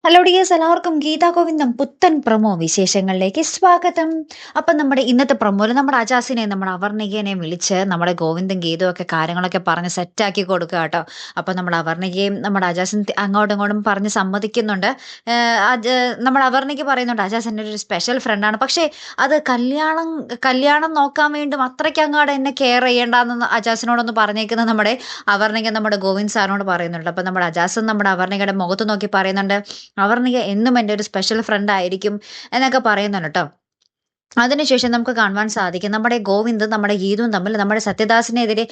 Hello dears, എല്ലാവർക്കും ഗീതാ ഗോവിന്ദം പുത്തൻ promo വിശേഷങ്ങളിലേക്ക് സ്വാഗതം. അപ്പം നമ്മുടെ ഇന്നത്തെ പ്രൊമോയിൽ നമ്മുടെ അജാസിനെ നമ്മുടെ അവർണികേനെ വിളിച്ച് നമ്മുടെ ഗോവിന്ദും ഗീതും ഒക്കെ കാര്യങ്ങളൊക്കെ പറഞ്ഞ് സെറ്റാക്കി കൊടുക്കുക കേട്ടോ. അപ്പം നമ്മുടെ അവർണികയും നമ്മുടെ അജാസും അങ്ങോട്ടും ഇങ്ങോട്ടും പറഞ്ഞ് സമ്മതിക്കുന്നുണ്ട്. നമ്മുടെ അവർണിക പറയുന്നുണ്ട് അജാസ് എൻ്റെ ഒരു സ്പെഷ്യൽ ഫ്രണ്ടാണ്, പക്ഷേ അത് കല്യാണം നോക്കാൻ വേണ്ടും അത്രയ്ക്ക് അങ്ങോട്ട് എന്നെ കെയർ ചെയ്യേണ്ടെന്ന് അജാസിനോടൊന്ന് പറഞ്ഞേക്കുന്നത് നമ്മുടെ അവർണിക നമ്മുടെ ഗോവിന്ദ് സാറിനോട് പറയുന്നുണ്ട്. അപ്പം നമ്മുടെ അജാസും നമ്മുടെ അവർണികയുടെ മുഖത്ത് നോക്കി പറയുന്നുണ്ട് അവർണിക എന്നും എൻ്റെ ഒരു സ്പെഷ്യൽ ഫ്രണ്ട് ആയിരിക്കും എന്നൊക്കെ പറയുന്നുണ്ട് കേട്ടോ. അതിനുശേഷം നമുക്ക് കാണുവാൻ സാധിക്കും നമ്മുടെ ഗോവിന്ദ് നമ്മുടെ ഗീതുവും തമ്മിൽ നമ്മുടെ സത്യദാസിനെതിരെ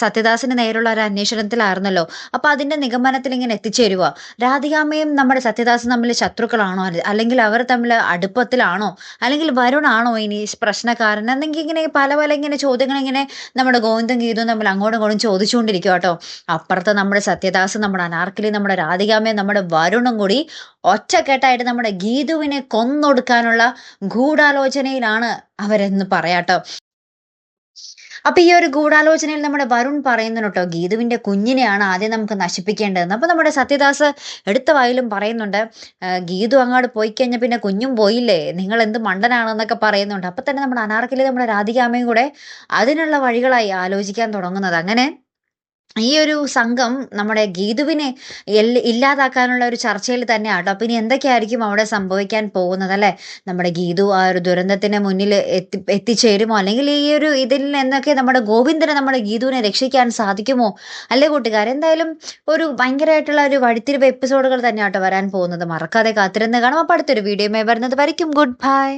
സത്യദാസിന് നേരുള്ള ഒരു അന്വേഷണത്തിലായിരുന്നല്ലോ. അപ്പൊ അതിന്റെ നിഗമനത്തിൽ ഇങ്ങനെ എത്തിച്ചേരുക, രാധികാമ്മയും നമ്മുടെ സത്യദാസും തമ്മിൽ ശത്രുക്കളാണോ, അല്ലെങ്കിൽ അവർ തമ്മിൽ അടുപ്പത്തിലാണോ, അല്ലെങ്കിൽ വരുണാണോ ഇനി പ്രശ്നക്കാരൻ എന്നെങ്കിൽ ഇങ്ങനെ പല പല ഇങ്ങനെ ചോദ്യങ്ങൾ ഇങ്ങനെ നമ്മുടെ ഗോവിന്ദും ഗീതുവും തമ്മിൽ അങ്ങോട്ടും ഇങ്ങോട്ടും ചോദിച്ചുകൊണ്ടിരിക്കുക കേട്ടോ. അപ്പുറത്ത് നമ്മുടെ സത്യദാസ്, നമ്മുടെ അനാർക്കലി, നമ്മുടെ രാധികാമ്മയും നമ്മുടെ വരുണും കൂടി ഒറ്റക്കെട്ടായിട്ട് നമ്മുടെ ഗീതുവിനെ കൊന്നൊടുക്കാനുള്ള ഗൂഢാലോചനയിലാണ് അവരെന്ന് പറയാട്ടോ. അപ്പൊ ഈ ഒരു ഗൂഢാലോചനയിൽ നമ്മുടെ വരുൺ പറയുന്നുണ്ട് കേട്ടോ, ഗീതുവിന്റെ കുഞ്ഞിനെയാണ് ആദ്യം നമുക്ക് നശിപ്പിക്കേണ്ടതെന്ന്. അപ്പൊ നമ്മുടെ സത്യദാസ് എടുത്ത വായിലും പറയുന്നുണ്ട്, ഗീതു അങ്ങോട്ട് പോയി കഴിഞ്ഞാൽ പിന്നെ കുഞ്ഞും പോയില്ലേ, നിങ്ങൾ എന്ത് മണ്ടനാണെന്നൊക്കെ പറയുന്നുണ്ട്. അപ്പൊ തന്നെ നമ്മുടെ അനാർക്കലി നമ്മുടെ രാധികാമ്മയും കൂടെ അതിനുള്ള വഴികളായി ആലോചിക്കാൻ തുടങ്ങുന്നത്. അങ്ങനെ ഈ ഒരു സംഘം നമ്മുടെ ഗീതുവിനെ ഇല്ലാതാക്കാനുള്ള ഒരു ചർച്ചയിൽ തന്നെയാട്ടോ. അപ്പൊ ഇനി എന്തൊക്കെയായിരിക്കും അവിടെ സംഭവിക്കാൻ പോകുന്നത് അല്ലെ? നമ്മുടെ ഗീതു ആ ഒരു ദുരന്തത്തിന് മുന്നിൽ എത്തിച്ചേരുമോ, അല്ലെങ്കിൽ ഈ ഒരു ഇതിൽ നിന്നൊക്കെ നമ്മുടെ ഗോവിന്ദനെ നമ്മുടെ ഗീതുവിനെ രക്ഷിക്കാൻ സാധിക്കുമോ? അല്ലേ കൂട്ടുകാർ, എന്തായാലും ഒരു ഭയങ്കരമായിട്ടുള്ള ഒരു വഴിത്തിരിവ് എപ്പിസോഡുകൾ തന്നെയാട്ടോ വരാൻ പോകുന്നത്. മറക്കാതെ കാത്തിരുന്ന് കാണാം. അപ്പൊ അടുത്തൊരു വീഡിയോ വരുന്നത് വരയ്ക്കും. Good bye.